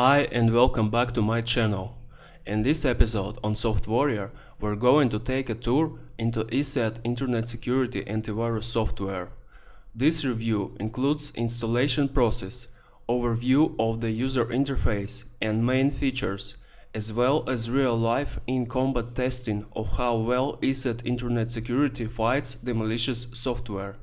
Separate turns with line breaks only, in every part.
Hi and welcome back to my channel. In this episode on Soft Warrior, we're going to take a tour into ESET Internet Security antivirus software. This review includes installation process, overview of the user interface and main features, as well as real-life in-combat testing of how well ESET Internet Security fights the malicious software.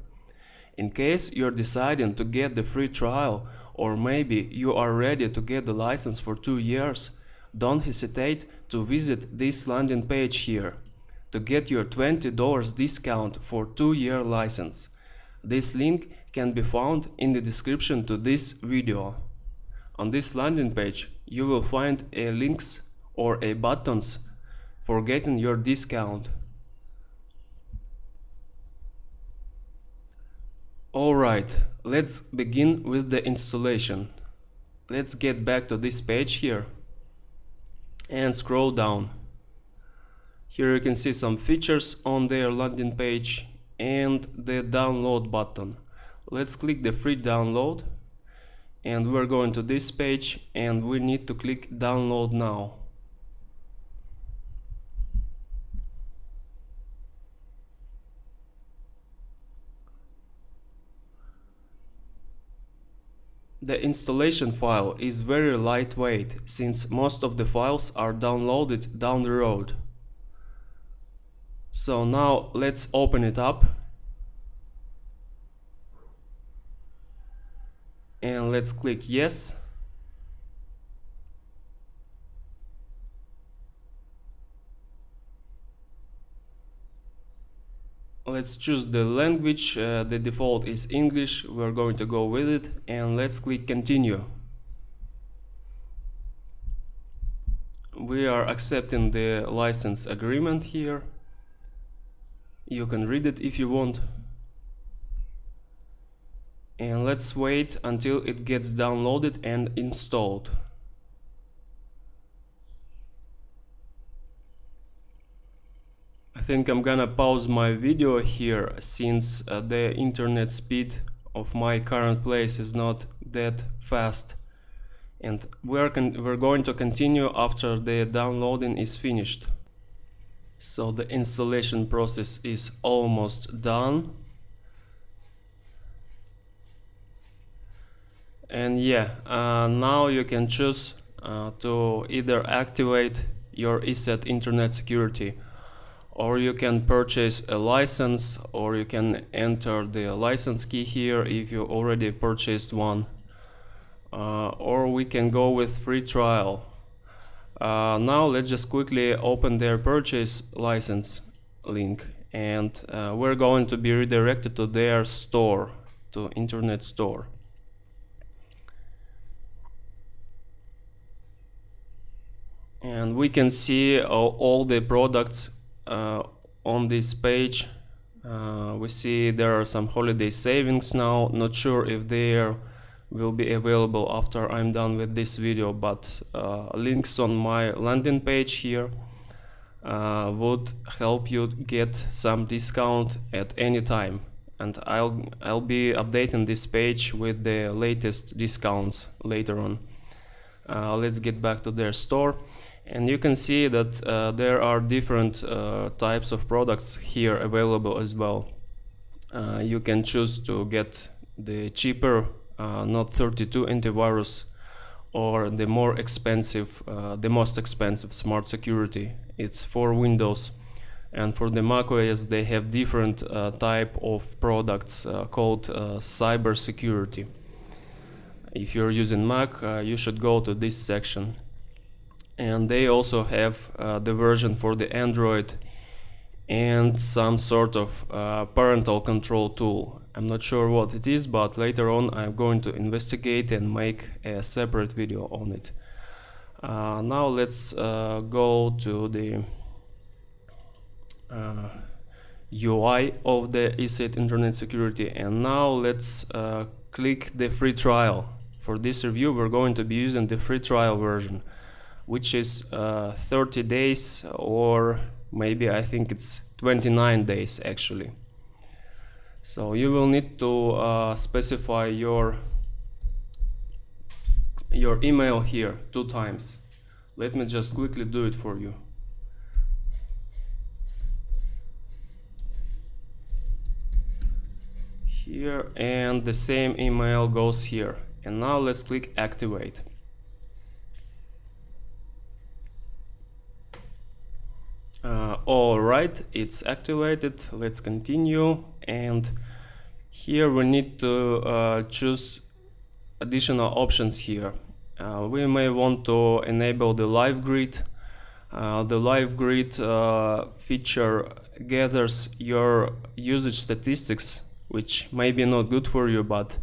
In case you're deciding to get the free trial, or maybe you are ready to get the license for 2 years, don't hesitate to visit this landing page here to get your $20 discount for 2-year license. This link can be found in the description to this video. On this landing page, you will find links or buttons for getting your discount. Alright, let's begin with the installation. Let's get back to this page here and scroll down. Here you can see some features on their landing page and the download button. Let's click the free download and we're going to this page and we need to click download now. The installation file is very lightweight since most of the files are downloaded down the road. So now let's open it up and let's click yes. Let's choose the language, the default is English, we're going to go with it, and let's click continue. We are accepting the license agreement here. You can read it if you want. And let's wait until it gets downloaded and installed. I think I'm gonna pause my video here since the internet speed of my current place is not that fast, and we're going to continue after the downloading is finished. So the installation process is almost done, and now you can choose to either activate your ESET Internet Security, or you can purchase a license, or you can enter the license key here if you already purchased one, or we can go with free trial. Now let's just quickly open their purchase license link, and we're going to be redirected to their store, to internet store. And we can see all the products on this page. We see there are some holiday savings now. Not sure if they will be available after I'm done with this video, but links on my landing page here would help you get some discount at any time, and I'll be updating this page with the latest discounts later on. Let's get back to their store. And you can see that there are different types of products here available as well. You can choose to get the cheaper Not 32 antivirus, or the more expensive, the most expensive Smart Security. It's for Windows, and for the MacOS they have different type of products called Cyber Security. If you're using Mac, you should go to this section. And they also have the version for the Android and some sort of parental control tool. I'm not sure what it is, but later on I'm going to investigate and make a separate video on it. Now let's go to the UI of the ESET Internet Security, and now let's click the free trial. For this review we're going to be using the free trial version, which is 30 days, or maybe I think it's 29 days actually. So you will need to specify your your email here 2 times. Let me just quickly do it for you. Here, and the same email goes here. And now let's click activate. All right, it's activated. Let's continue. And here we need to choose additional options here. We may want to enable the live grid. The live grid feature gathers your usage statistics, which may be not good for you, but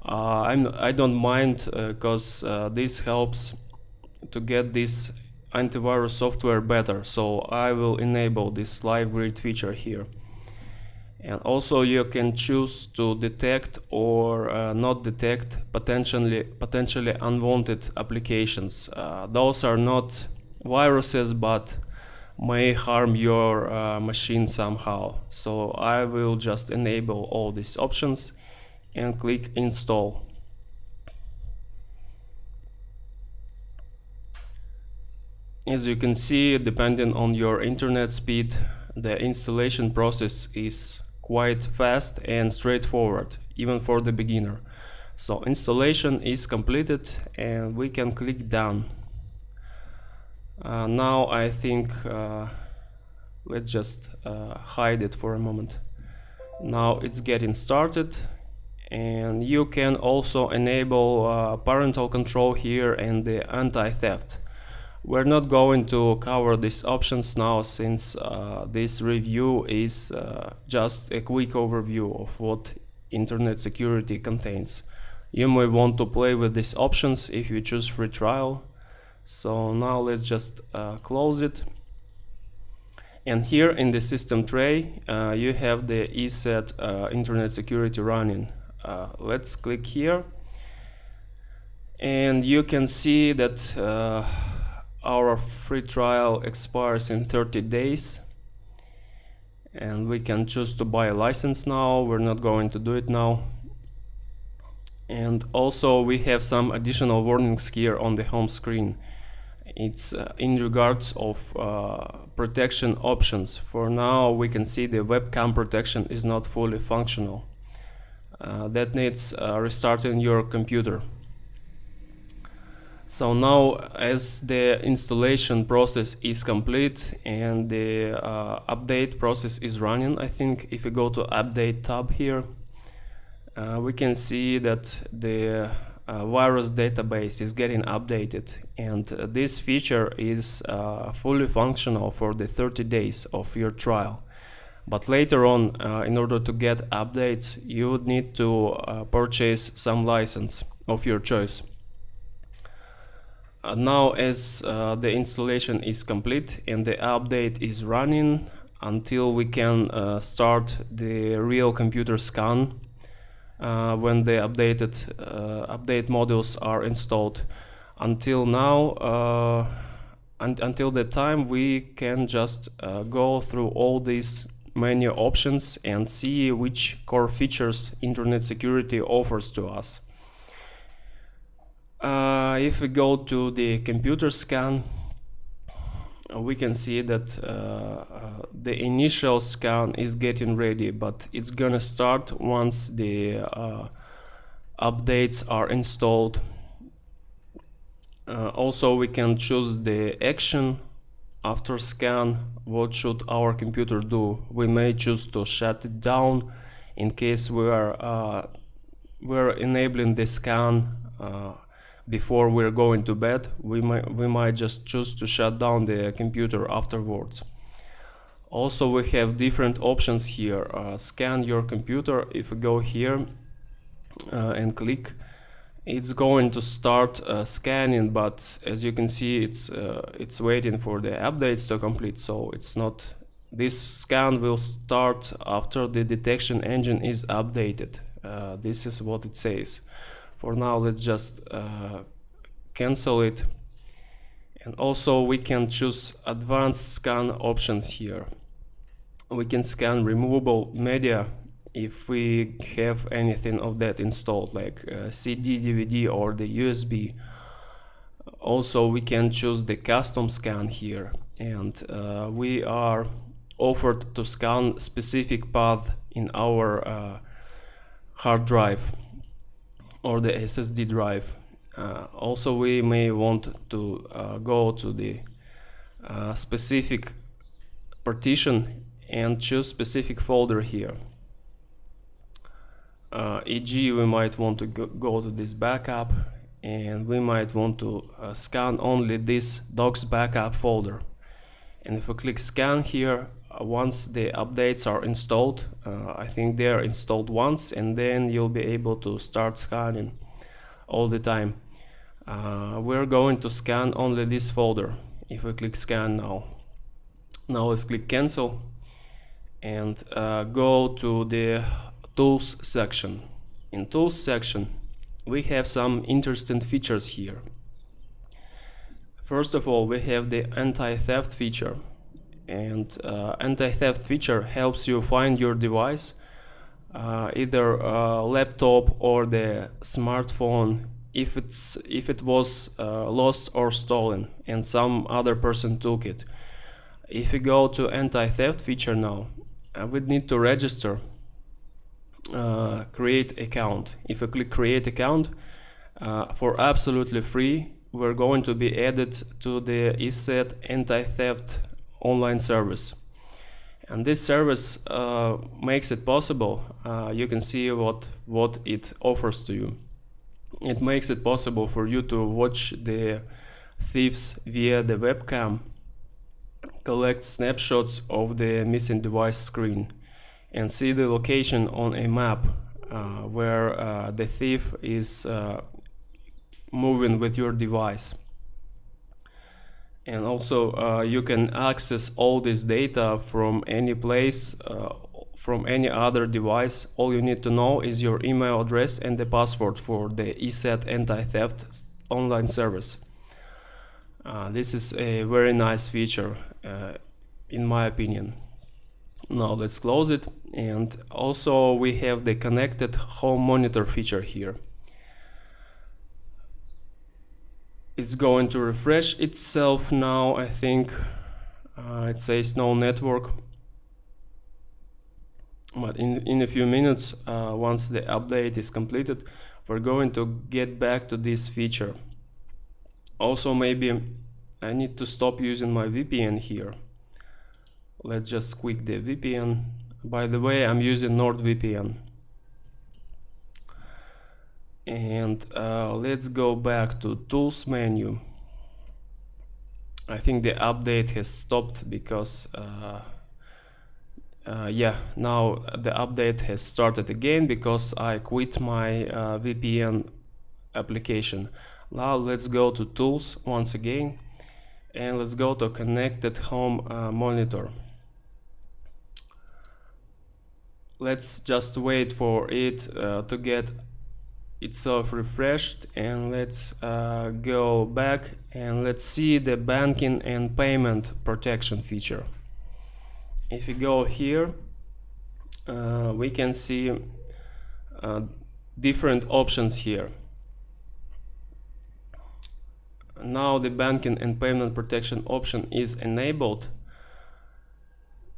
I don't mind, because this helps to get this antivirus software better. So I will enable this live grid feature here. And also you can choose to detect or not detect potentially unwanted applications. Those are not viruses, but may harm your machine somehow. So I will just enable all these options and click install. As you can see, depending on your internet speed, the installation process is quite fast and straightforward, even for the beginner. So installation is completed and we can click done. Now I think let's just hide it for a moment. Now it's getting started, and you can also enable parental control here and the anti-theft. We're not going to cover these options now, since this review is just a quick overview of what Internet Security contains. You may want to play with these options if you choose free trial. So now let's just close it. And here in the system tray, you have the ESET Internet Security running. Let's click here. And you can see that our free trial expires in 30 days. And we can choose to buy a license now. We're not going to do it now. And also we have some additional warnings here on the home screen. It's in regards of protection options. For now we can see the webcam protection is not fully functional. That needs restarting your computer. So now, as the installation process is complete and the update process is running, I think if you go to update tab here, we can see that the virus database is getting updated, and this feature is fully functional for the 30 days of your trial. But later on, in order to get updates, you would need to purchase some license of your choice. Now, as the installation is complete and the update is running, until we can start the real computer scan when the update modules are installed. Until now, until the time, we can just go through all these menu options and see which core features Internet Security offers to us. If we go to the computer scan, we can see that the initial scan is getting ready, but it's gonna start once the updates are installed. Also, we can choose the action after scan. What should our computer do? We may choose to shut it down in case we're enabling the scan before we're going to bed. We might just choose to shut down the computer afterwards. Also, we have different options here. Scan your computer. If we go here and click, it's going to start scanning, but as you can see, it's waiting for the updates to complete. So it's not. This scan will start after the detection engine is updated. This is what it says. For now, let's just cancel it. And also we can choose advanced scan options here. We can scan removable media if we have anything of that installed, like CD, DVD, or the USB. Also, we can choose the custom scan here, and we are offered to scan specific path in our hard drive or the SSD drive. Also, we may want to go to the specific partition and choose specific folder here. E.g., we might want to go to this backup, and we might want to scan only this docs backup folder. And if we click scan here, once the updates are installed, I think they are installed once, and then you'll be able to start scanning all the time. We're going to scan only this folder. If we click scan now let's click cancel and go to the tools section. In tools section, we have some interesting features here. First of all, we have the anti-theft feature, and anti-theft feature helps you find your device, either a laptop or the smartphone, if it was lost or stolen and some other person took it. If we go to anti-theft feature now, we need to register, create account. If we click create account, for absolutely free, we're going to be added to the ESET Anti-Theft online service. And this service makes it possible. You can see what it offers to you. It makes it possible for you to watch the thieves via the webcam, collect snapshots of the missing device screen, and see the location on a map where the thief is moving with your device. And also you can access all this data from any place, from any other device. All you need to know is your email address and the password for the ESET Anti-Theft online service. This is a very nice feature, in my opinion. Now let's close it. And also we have the connected home monitor feature here. It's going to refresh itself now. I think it says no network, but in a few minutes, once the update is completed, we're going to get back to this feature. Also, maybe I need to stop using my VPN here. Let's just quit the VPN. By the way, I'm using NordVPN. And let's go back to tools menu. I think the update has stopped because yeah, now the update has started again because I quit my VPN application. Now let's go to tools once again, and let's go to connected home monitor. Let's just wait for it to get itself refreshed, and let's go back and let's see the banking and payment protection feature. If we go here, we can see different options here. Now the banking and payment protection option is enabled.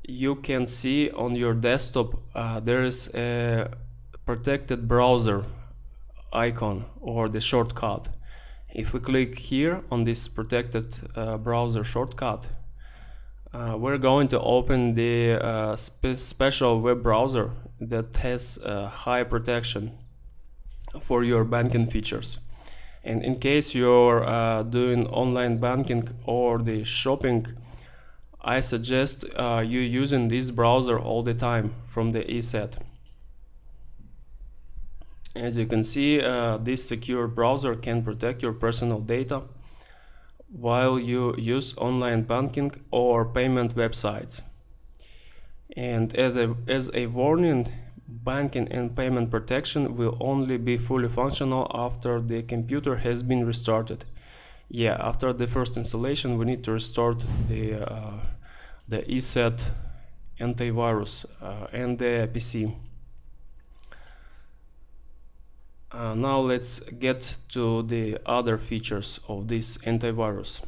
You can see on your desktop there is a protected browser icon or the shortcut. If we click here on this protected browser shortcut, we're going to open the special web browser that has high protection for your banking features. And in case you're doing online banking or the shopping, I suggest you using this browser all the time from the ESET. As you can see, this secure browser can protect your personal data while you use online banking or payment websites. And as a warning, banking and payment protection will only be fully functional after the computer has been restarted. Yeah, after the first installation, we need to restart the ESET antivirus and the PC. Now let's get to the other features of this antivirus.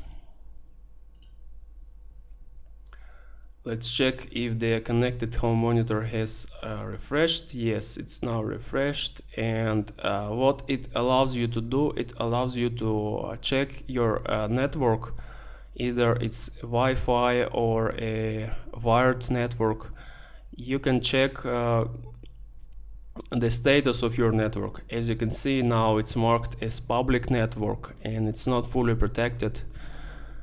Let's check if the connected home monitor has refreshed. Yes, it's now refreshed. And what it allows you to do, it allows you to check your network, either it's Wi-Fi or a wired network. You can check the status of your network. As you can see now, it's marked as public network and it's not fully protected.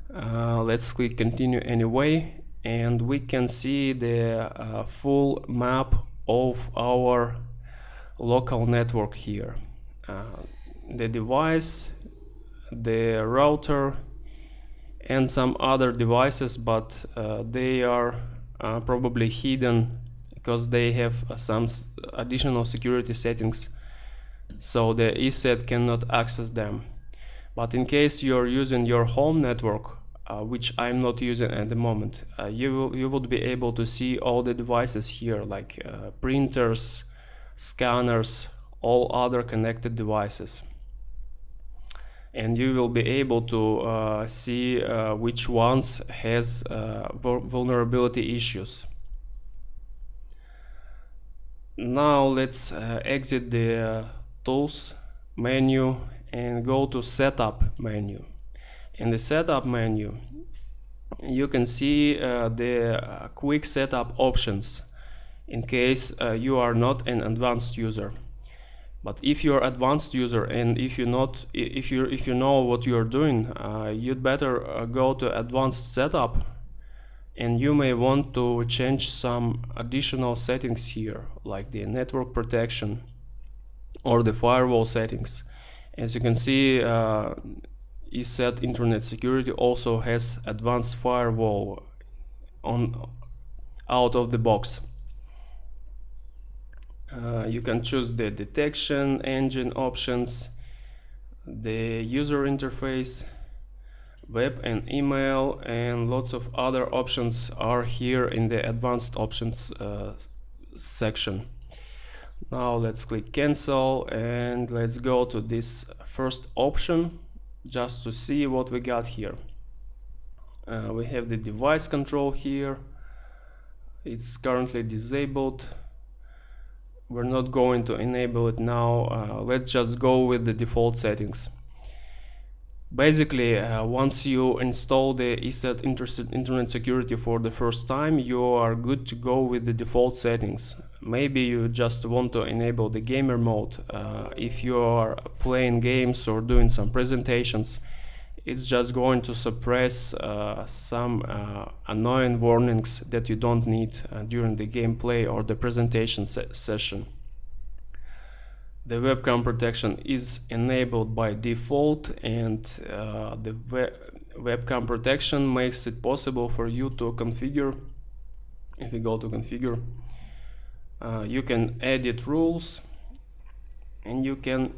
Let's click continue anyway, and we can see the full map of our local network here. The device, the router, and some other devices, but they are probably hidden because they have some additional security settings, so the ESET cannot access them. But in case you're using your home network, which I'm not using at the moment, you would be able to see all the devices here, like printers, scanners, all other connected devices. And you will be able to see which ones has vulnerability issues. Now let's exit the tools menu and go to setup menu. In the setup menu, you can see the quick setup options in case you are not an advanced user. But if you're an advanced user and if you know what you're doing, you'd better go to advanced setup, and you may want to change some additional settings here, like the network protection or the firewall settings. As you can see, ESET Internet Security also has advanced firewall out of the box. You can choose the detection engine options, the user interface, web and email, and lots of other options are here in the advanced options section. Now let's click cancel and let's go to this first option just to see what we got here. We have the device control here. It's currently disabled. We're not going to enable it now. Let's just go with the default settings. Basically, once you install the ESET Internet Security for the first time, you are good to go with the default settings. Maybe you just want to enable the gamer mode. If you are playing games or doing some presentations, it's just going to suppress some annoying warnings that you don't need during the gameplay or the presentation session. The webcam protection is enabled by default, and the webcam protection makes it possible for you to configure. If you go to configure, you can edit rules, and you can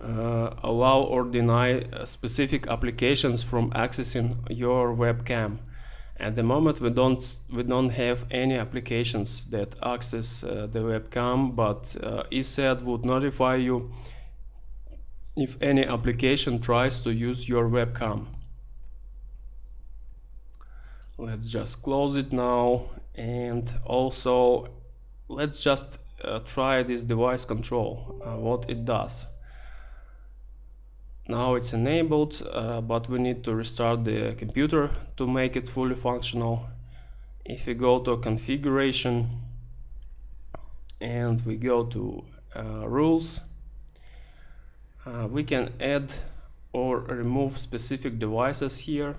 allow or deny specific applications from accessing your webcam. At the moment, we don't have any applications that access the webcam, but ESET would notify you if any application tries to use your webcam. Let's just close it now, and also let's just try this device control, what it does. Now it's enabled, but we need to restart the computer to make it fully functional. If we go to configuration and we go to rules, we can add or remove specific devices here.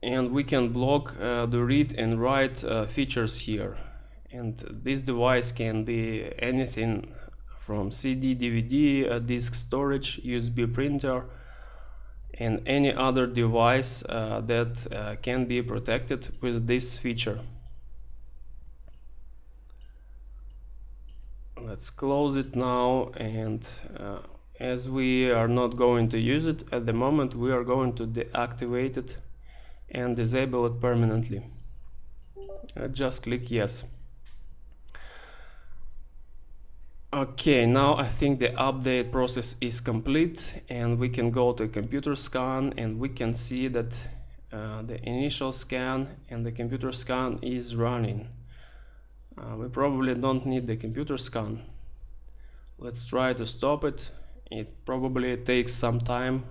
And we can block the read and write features here. And this device can be anything from CD, DVD, disk storage, USB printer, and any other device that can be protected with this feature. Let's close it now, and as we are not going to use it at the moment, we are going to deactivate it and disable it permanently. Just click yes. Okay, now I think the update process is complete, and we can go to computer scan, and we can see that the initial scan and the computer scan is running. We probably don't need the computer scan. Let's try to stop it. It probably takes some time.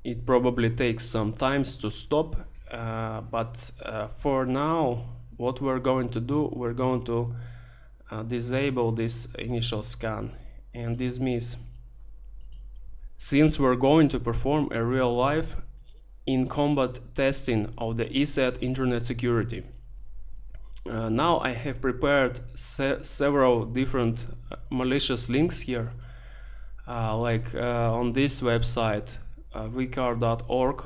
It probably takes some time to stop, but for now, what we're going to do, we're going to disable this initial scan. And this means, since we're going to perform a real life in combat testing of the ESET Internet Security, now I have prepared several different malicious links here, like on this website, vcar.org.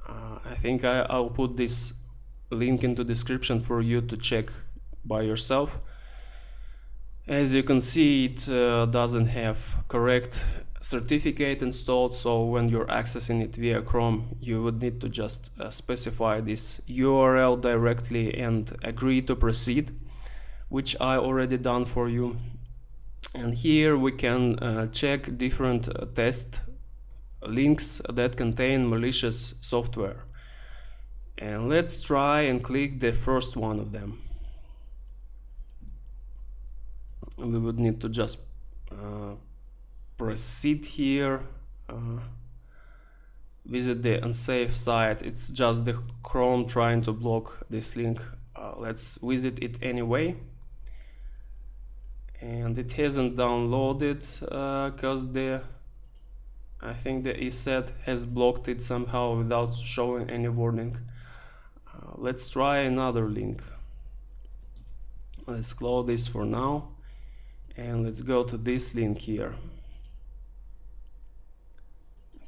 I think I'll put this link into description for you to check by yourself. As you can see, it doesn't have correct certificate installed, so when you're accessing it via Chrome, you would need to just specify this URL directly and agree to proceed, which I already done for you. And here we can check different test links that contain malicious software. And let's try and click the first one of them. We would need to just proceed here, visit the unsafe site. It's just the Chrome trying to block this link. Let's visit it anyway. And it hasn't downloaded because I think the ESET has blocked it somehow without showing any warning. Let's try another link. Let's close this for now, and let's go to this link here.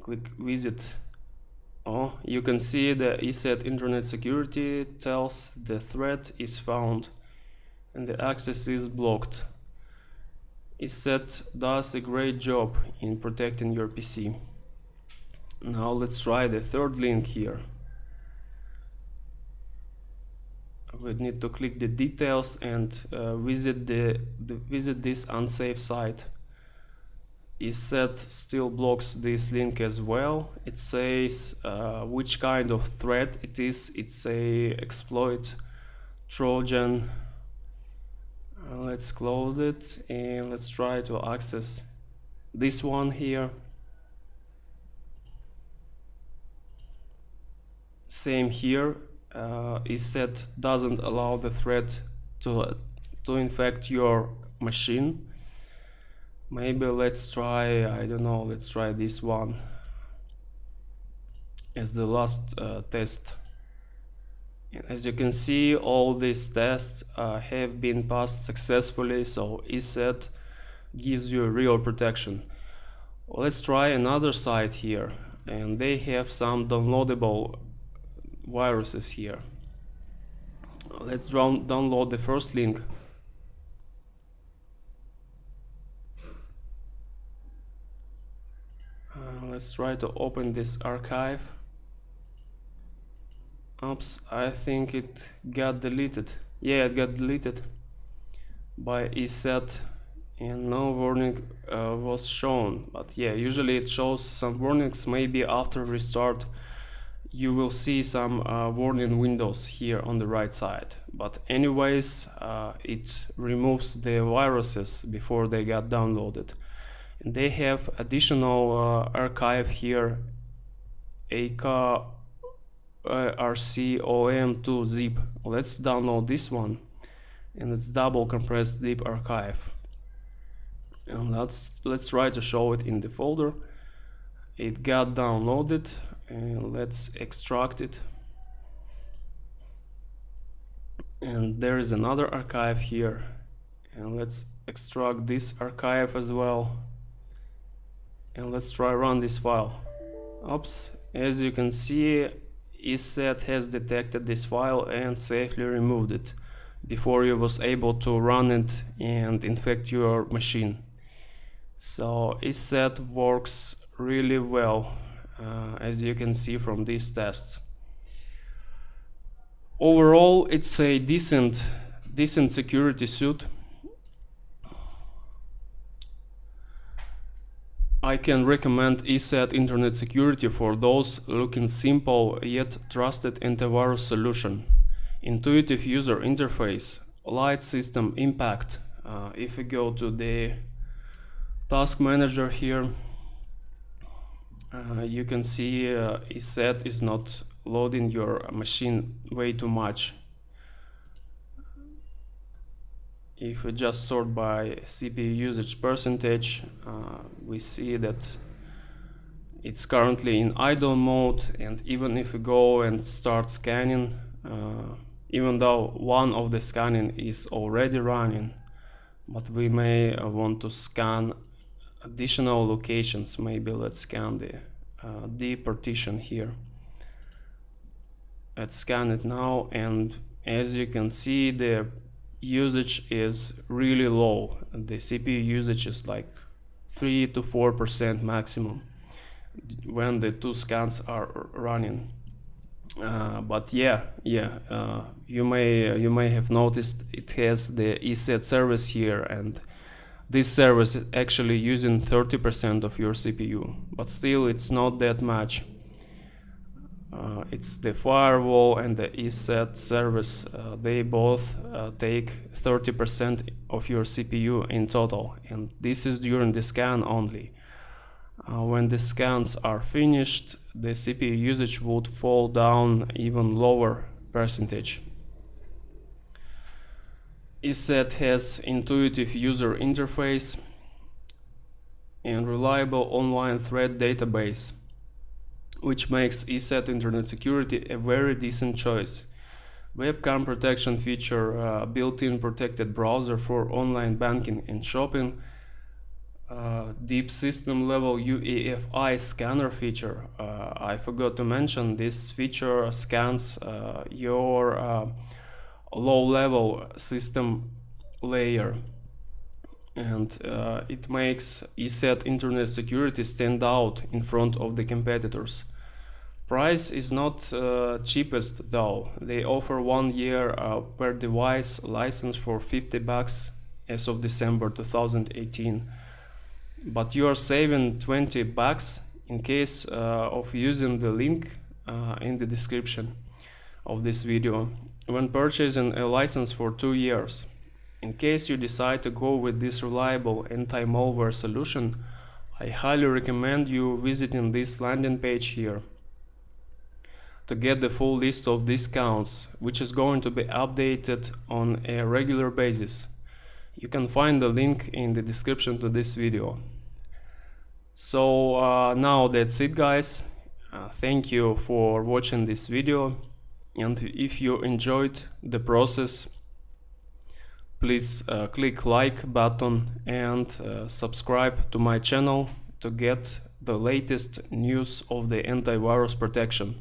Click visit. Oh, you can see the ESET Internet Security tells the threat is found and the access is blocked. ESET does a great job in protecting your PC. Now let's try the third link here. We need to click the details and visit this unsafe site. ESET still blocks this link as well. It says which kind of threat it is. It's a exploit, Trojan. Let's close it and let's try to access this one here. Same here. ESET doesn't allow the threat to infect your machine. Maybe let's try, I don't know, let's try this one as the last test. And as you can see, all these tests have been passed successfully, so ESET gives you real protection. Let's try another site here, and they have some downloadable viruses here. Let's download the first link. Let's try to open this archive. Oops, I think it got deleted. Yeah, it got deleted by ESET and no warning was shown. But yeah, usually it shows some warnings. Maybe after restart you will see some warning windows here on the right side. But anyways, it removes the viruses before they got downloaded. And they have additional archive here, rcom2 zip. Let's download this one, and it's double compressed zip archive. And let's try to show it in the folder. It got downloaded, and let's extract it. And there is another archive here, and let's extract this archive as well. And let's try run this file. Oops, as you can see, ESET has detected this file and safely removed it before you was able to run it and infect your machine. So ESET works really well, as you can see from these tests. Overall, it's a decent security suite. I can recommend ESET Internet Security for those looking simple yet trusted antivirus solution. Intuitive user interface, light system impact. If we go to the task manager here, you can see ESET is not loading your machine way too much. If we just sort by CPU usage percentage, we see that it's currently in idle mode, and even if we go and start scanning, even though one of the scanning is already running, but we may want to scan additional locations. Maybe let's scan the D partition here. Let's scan it now, and as you can see, the usage is really low. The CPU usage is like 3 to 4% maximum when the two scans are running. But you may have noticed it has the ESET service here, and this service is actually using 30% of your CPU, but still it's not that much. It's the firewall and the ESET service, they both take 30% of your CPU in total, and this is during the scan only. When the scans are finished, the CPU usage would fall down even lower percentage. ESET has intuitive user interface and reliable online threat database, which makes ESET Internet Security a very decent choice. Webcam protection feature, built-in protected browser for online banking and shopping, deep system level UEFI scanner feature. I forgot to mention this feature scans your low-level system layer, and it makes ESET Internet Security stand out in front of the competitors. Price is not cheapest though. They offer 1 year per device license for $50 as of December 2018. But you are saving $20 in case of using the link in the description of this video when purchasing a license for 2 years. In case you decide to go with this reliable anti-malware solution, I highly recommend you visiting this landing page here to get the full list of discounts, which is going to be updated on a regular basis. You can find the link in the description to this video. So now that's it, guys. Thank you for watching this video, and if you enjoyed the process, please click like button and subscribe to my channel to get the latest news of the antivirus protection.